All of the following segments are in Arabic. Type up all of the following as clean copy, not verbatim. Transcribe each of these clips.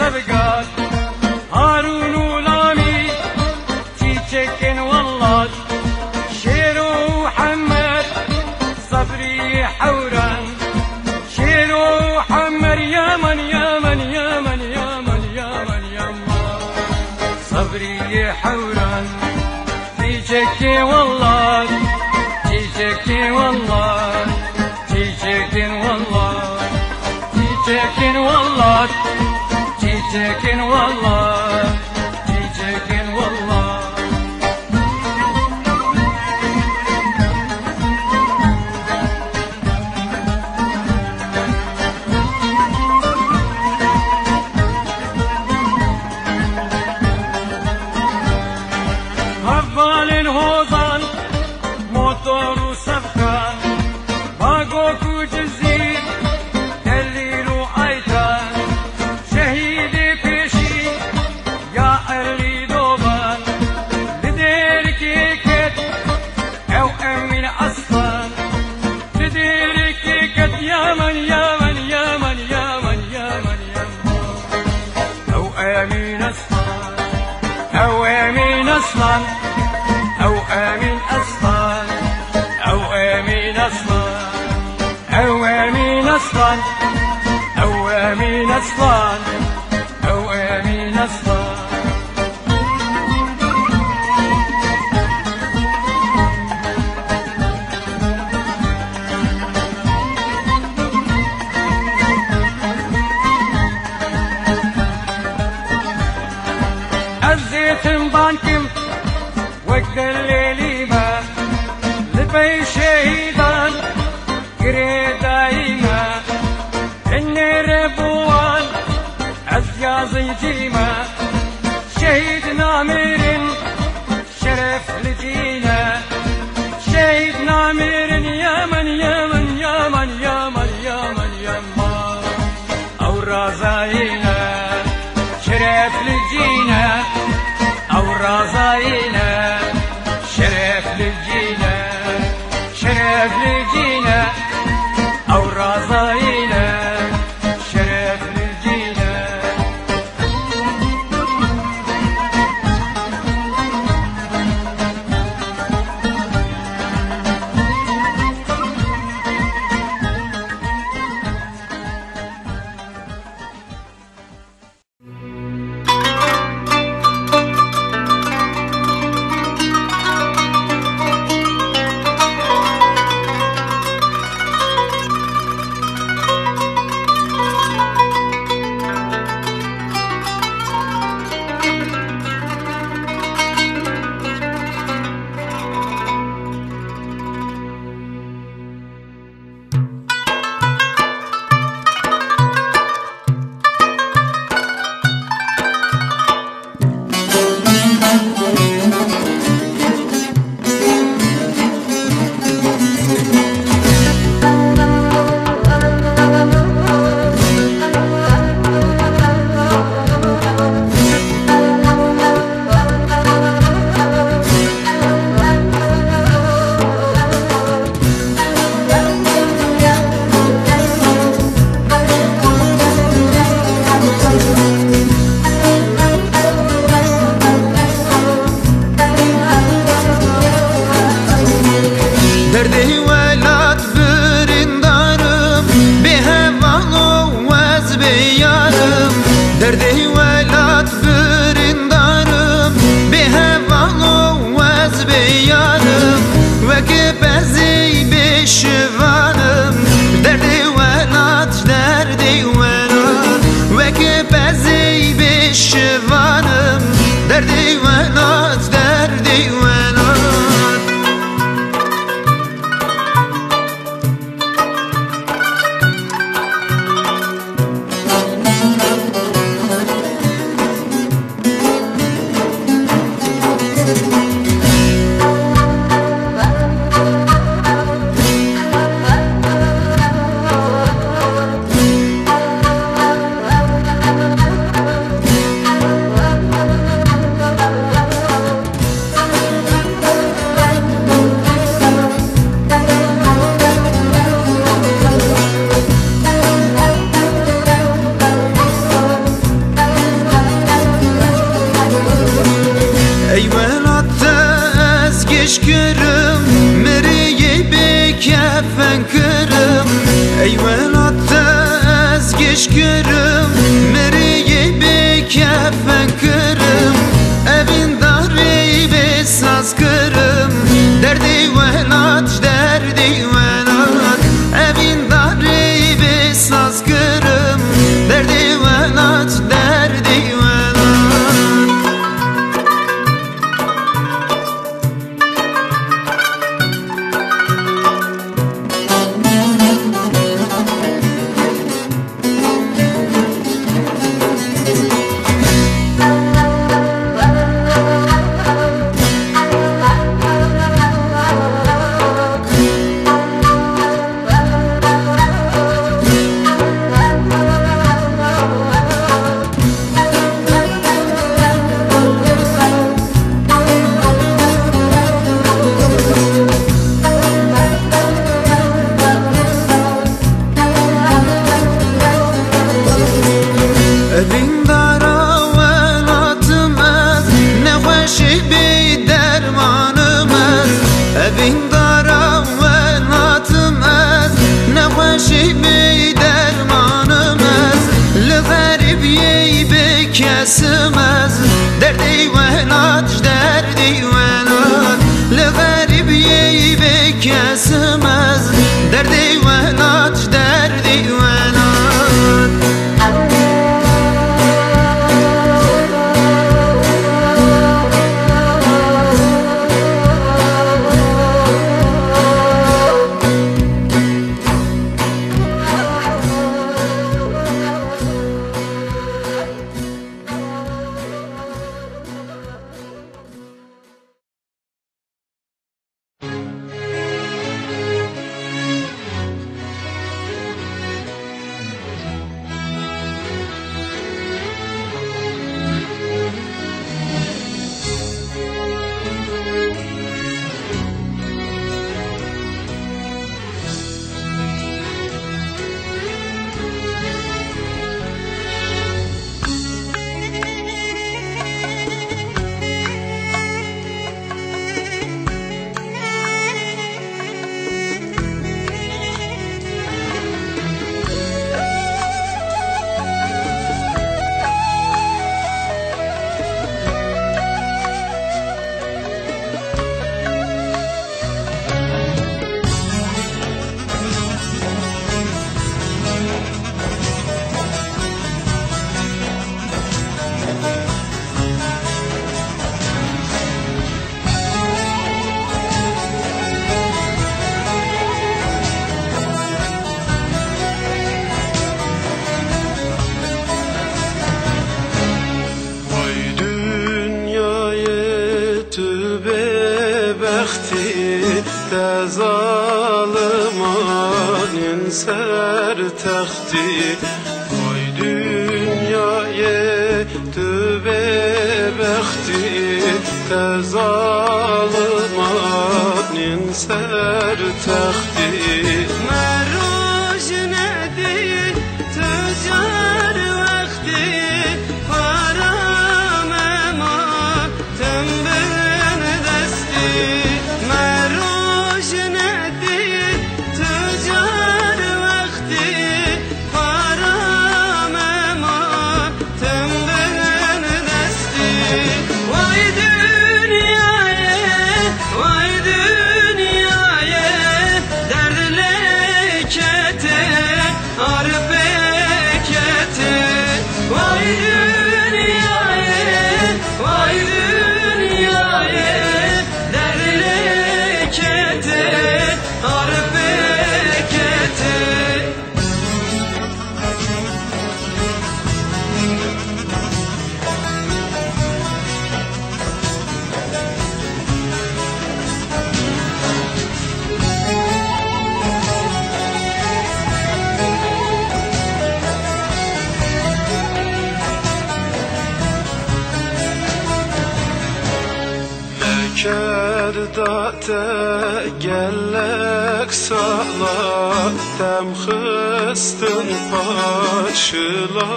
سبقات هارون ولامي تيتشكن والله شيرو وحمر صبري حوران شيرو وحمر يمن يمن يمن يمن يمن يمن صبري حوران تيتشكن والله تيتشكن والله تيتشكن والله تيتشكن والله تيتشكن والله تيتشكن والله هفال الهوزان موتور وسفكان باقوك وجزير دليل وأيتان شهيدي بيشي يا أرلي دوبان لديرك كت أو أمين أصفان لديرك كت يمن يمن يمن يمن يمن يمن أو أمين أصفان أو أمين أصفان أو أمين أصفان أو أمين أصفان أو أمين أصفان أو أمين أصفان أو أمين أصفان الزيت بانكم وقت الليل ما لبي شهيدان قري دايما النربوان عزيازي جيما شهيد نامر شرف لجينا شهيد نامر يمن يمن يمن يمن يمن يمن أو رازاينا شرف لجينا أو رازاينا شرف لجينا شرف لجينا أو رازاينا شرف لجينا mi dermanımız L'garib yey bekesimiz Derdi velat derdi velat L'garib yey bekesimiz Derdi velat derdi velat Zalimanın ser taxti Oy dünyaya tübe bəxti Zalimanın ser taxti Məruj nədir tücar vaxti Param əman tembel dəsti Kerdate gellek sağla Dem xıstın paşıla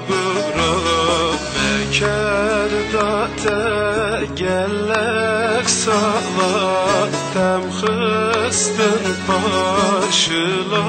gura Kerdate gellek sağla Dem xıstın paşıla